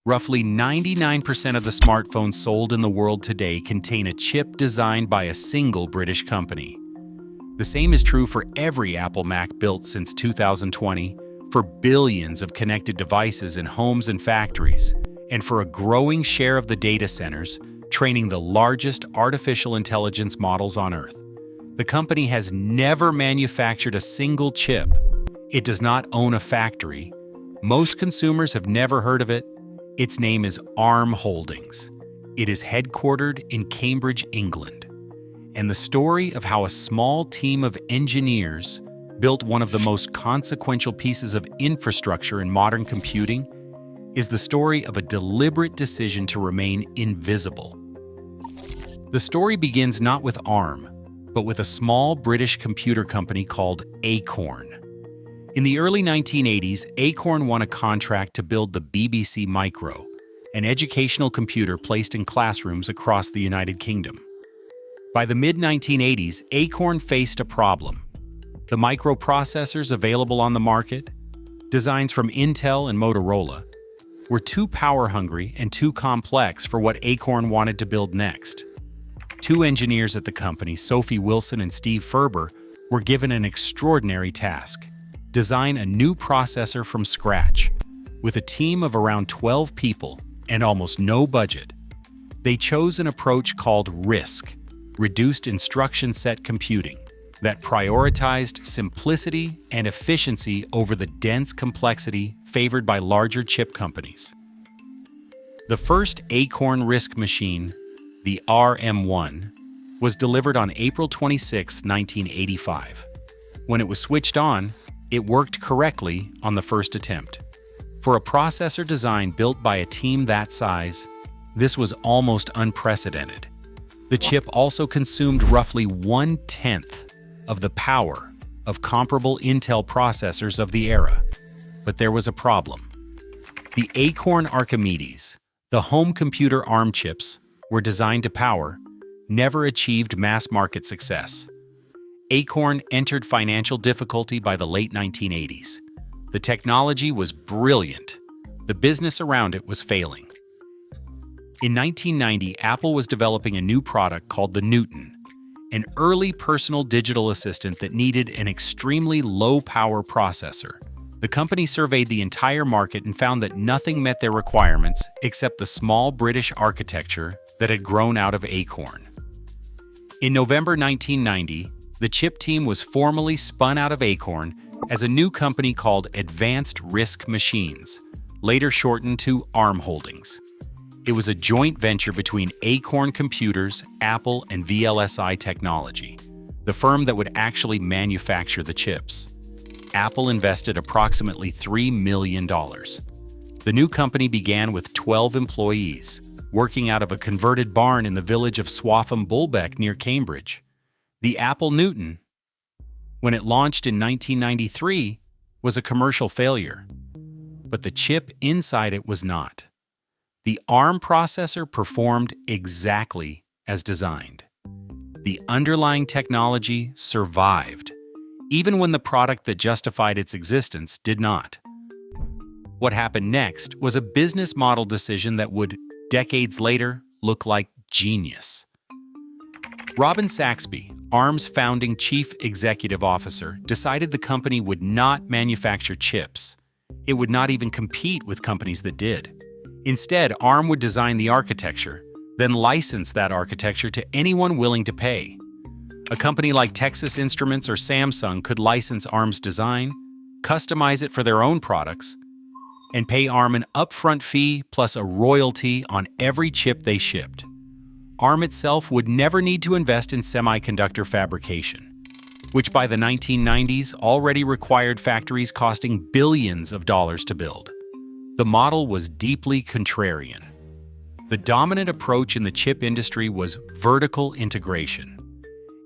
Roughly 99% of the smartphones sold in the world today contain a chip designed by a single British company. The same is true for every Apple Mac built since 2020, for billions of connected devices in homes and factories, and for a growing share of the data centers training the largest artificial intelligence models on Earth. The company has never manufactured a single chip. It does not own a factory. Most consumers have never heard of it. Its name is ARM Holdings. It is headquartered in Cambridge, England. And the story of how a small team of engineers built one of the most consequential pieces of infrastructure in modern computing is the story of a deliberate decision to remain invisible. The story begins not with ARM, but with a small British computer company called Acorn. In the early 1980s, Acorn won a contract to build the BBC Micro, an educational computer placed in classrooms across the United Kingdom. By the mid-1980s, Acorn faced a problem. The microprocessors available on the market, designs from Intel and Motorola, were too power-hungry and too complex for what Acorn wanted to build next. Two engineers at the company, Sophie Wilson and Steve Ferber, were given an extraordinary task: design a new processor from scratch. With a team of around 12 people and almost no budget, they chose an approach called RISC, Reduced Instruction Set Computing, that prioritized simplicity and efficiency over the dense complexity favored by larger chip companies. The first Acorn RISC machine, the ARM1, was delivered on April 26, 1985. When it was switched on, it worked correctly on the first attempt. For a processor design built by a team that size, this was almost unprecedented. The chip also consumed roughly 1/10 of the power of comparable Intel processors of the era. But there was a problem. The Acorn Archimedes, the home computer ARM chips were designed to power, never achieved mass-market success. Acorn entered financial difficulty by the late 1980s. The technology was brilliant. The business around it was failing. In 1990, Apple was developing a new product called the Newton, an early personal digital assistant that needed an extremely low-power processor. The company surveyed the entire market and found that nothing met their requirements except the small British architecture that had grown out of Acorn. In November 1990, the chip team was formally spun out of Acorn as a new company called Advanced RISC Machines, later shortened to ARM Holdings. It was a joint venture between Acorn Computers, Apple, and VLSI Technology, the firm that would actually manufacture the chips. Apple invested approximately $3 million. The new company began with 12 employees, working out of a converted barn in the village of Swaffham Bulbeck near Cambridge. The Apple Newton, when it launched in 1993, was a commercial failure. But the chip inside it was not. The ARM processor performed exactly as designed. The underlying technology survived, even when the product that justified its existence did not. What happened next was a business model decision that would, decades later, look like genius. Robin Saxby, ARM's founding chief executive officer, decided the company would not manufacture chips. It would not even compete with companies that did. Instead, ARM would design the architecture, then license that architecture to anyone willing to pay. A company like Texas Instruments or Samsung could license ARM's design, customize it for their own products, and pay ARM an upfront fee plus a royalty on every chip they shipped. ARM itself would never need to invest in semiconductor fabrication, which by the 1990s already required factories costing billions of dollars to build. The model was deeply contrarian. The dominant approach in the chip industry was vertical integration.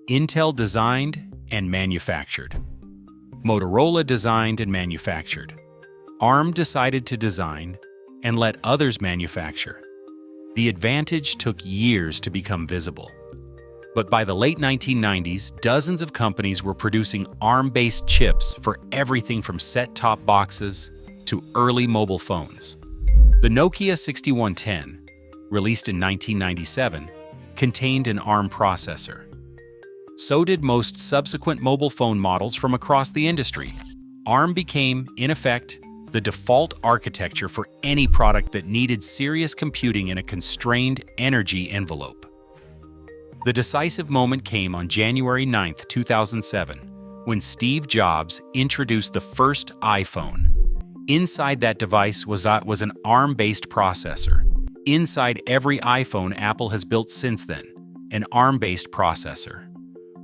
Intel designed and manufactured. Motorola designed and manufactured. ARM decided to design and let others manufacture. The advantage took years to become visible. But by the late 1990s, dozens of companies were producing ARM-based chips for everything from set-top boxes to early mobile phones. The Nokia 6110, released in 1997, contained an ARM processor. So did most subsequent mobile phone models from across the industry. ARM became, in effect, the default architecture for any product that needed serious computing in a constrained energy envelope. The decisive moment came on January 9, 2007, when Steve Jobs introduced the first iPhone. Inside that device was an ARM-based processor. Inside every iPhone Apple has built since then, an ARM-based processor.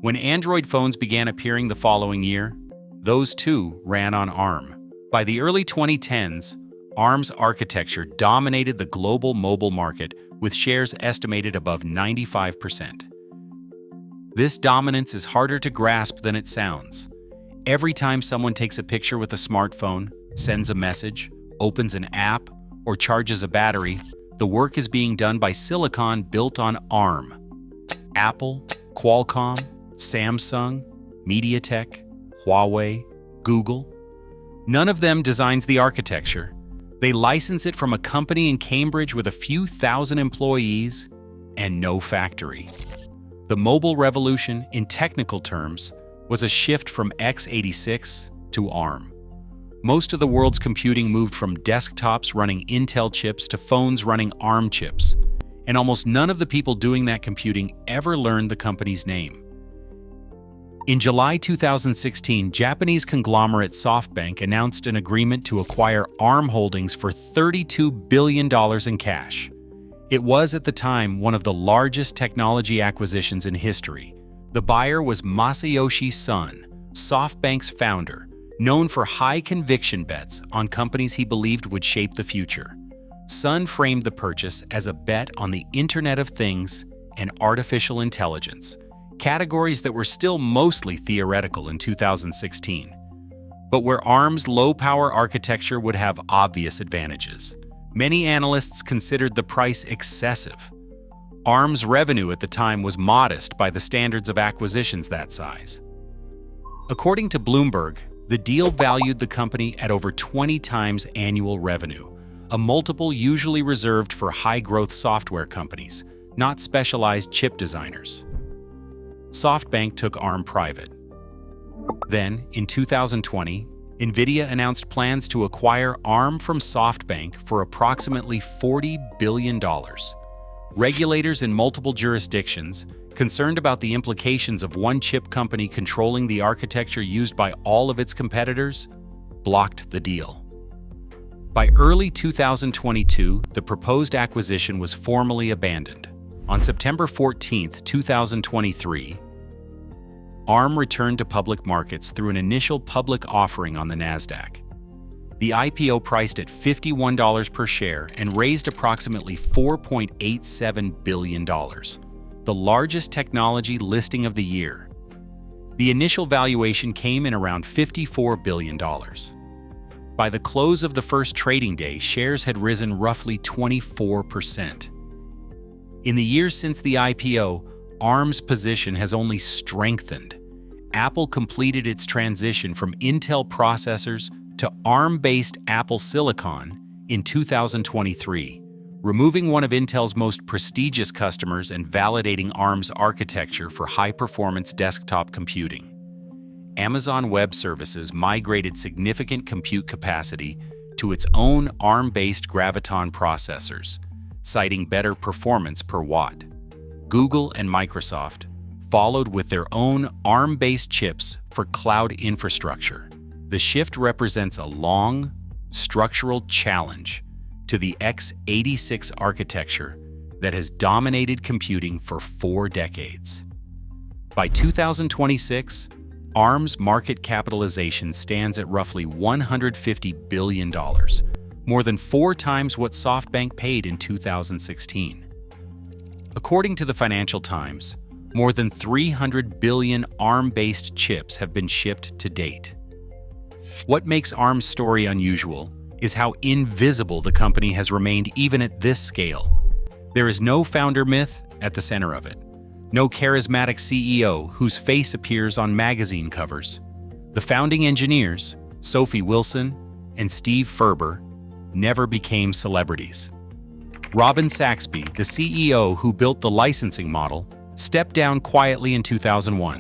When Android phones began appearing the following year, those too ran on ARM. By the early 2010s, ARM's architecture dominated the global mobile market with shares estimated above 95%. This dominance is harder to grasp than it sounds. Every time someone takes a picture with a smartphone, sends a message, opens an app, or charges a battery, the work is being done by silicon built on ARM. Apple, Qualcomm, Samsung, MediaTek, Huawei, Google. None of them designs the architecture. They license it from a company in Cambridge with a few thousand employees and no factory. The mobile revolution, in technical terms, was a shift from x86 to ARM. Most of the world's computing moved from desktops running Intel chips to phones running ARM chips, and almost none of the people doing that computing ever learned the company's name. In July 2016, Japanese conglomerate SoftBank announced an agreement to acquire ARM holdings for $32 billion in cash. It was, at the time, one of the largest technology acquisitions in history. The buyer was Masayoshi Son, SoftBank's founder, known for high-conviction bets on companies he believed would shape the future. Son framed the purchase as a bet on the Internet of Things and artificial intelligence, categories that were still mostly theoretical in 2016, but where ARM's low-power architecture would have obvious advantages. Many analysts considered the price excessive. ARM's revenue at the time was modest by the standards of acquisitions that size. According to Bloomberg, the deal valued the company at over 20 times annual revenue, a multiple usually reserved for high-growth software companies, not specialized chip designers. SoftBank took ARM private. Then, in 2020, NVIDIA announced plans to acquire ARM from SoftBank for approximately $40 billion. Regulators in multiple jurisdictions, concerned about the implications of one chip company controlling the architecture used by all of its competitors, blocked the deal. By early 2022, the proposed acquisition was formally abandoned. On September 14, 2023, ARM returned to public markets through an initial public offering on the Nasdaq. The IPO priced at $51 per share and raised approximately $4.87 billion, the largest technology listing of the year. The initial valuation came in around $54 billion. By the close of the first trading day, shares had risen roughly 24%. In the years since the IPO, ARM's position has only strengthened. Apple completed its transition from Intel processors to ARM-based Apple Silicon in 2023, removing one of Intel's most prestigious customers and validating ARM's architecture for high-performance desktop computing. Amazon Web Services migrated significant compute capacity to its own ARM-based Graviton processors, citing better performance per watt. Google and Microsoft followed with their own ARM-based chips for cloud infrastructure. The shift represents a long, structural challenge to the x86 architecture that has dominated computing for 4 decades. By 2026, ARM's market capitalization stands at roughly $150 billion, more than 4 times what SoftBank paid in 2016. According to the Financial Times, more than 300 billion ARM-based chips have been shipped to date. What makes ARM's story unusual is how invisible the company has remained even at this scale. There is no founder myth at the center of it, no charismatic CEO whose face appears on magazine covers. The founding engineers, Sophie Wilson and Steve Ferber, never became celebrities. Robin Saxby, the CEO who built the licensing model, stepped down quietly in 2001.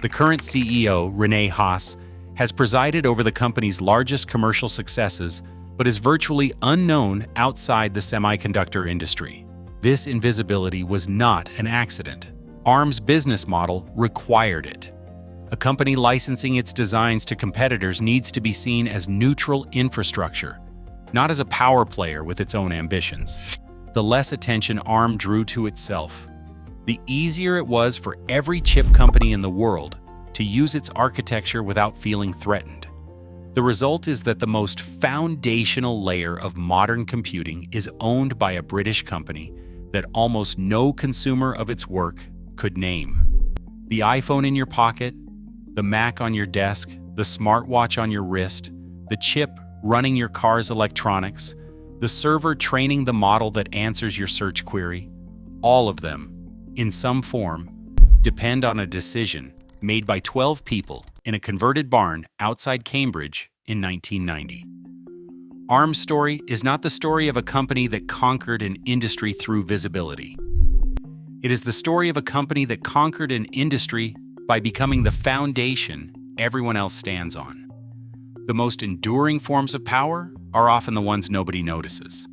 The current CEO, Rene Haas, has presided over the company's largest commercial successes, but is virtually unknown outside the semiconductor industry. This invisibility was not an accident. ARM's business model required it. A company licensing its designs to competitors needs to be seen as neutral infrastructure, not as a power player with its own ambitions. The less attention ARM drew to itself, the easier it was for every chip company in the world to use its architecture without feeling threatened. The result is that the most foundational layer of modern computing is owned by a British company that almost no consumer of its work could name. The iPhone in your pocket, the Mac on your desk, the smartwatch on your wrist, the chip running your car's electronics, the server training the model that answers your search query, all of them, in some form, depend on a decision made by 12 people in a converted barn outside Cambridge in 1990. ARM's story is not the story of a company that conquered an industry through visibility. It is the story of a company that conquered an industry by becoming the foundation everyone else stands on. The most enduring forms of power are often the ones nobody notices.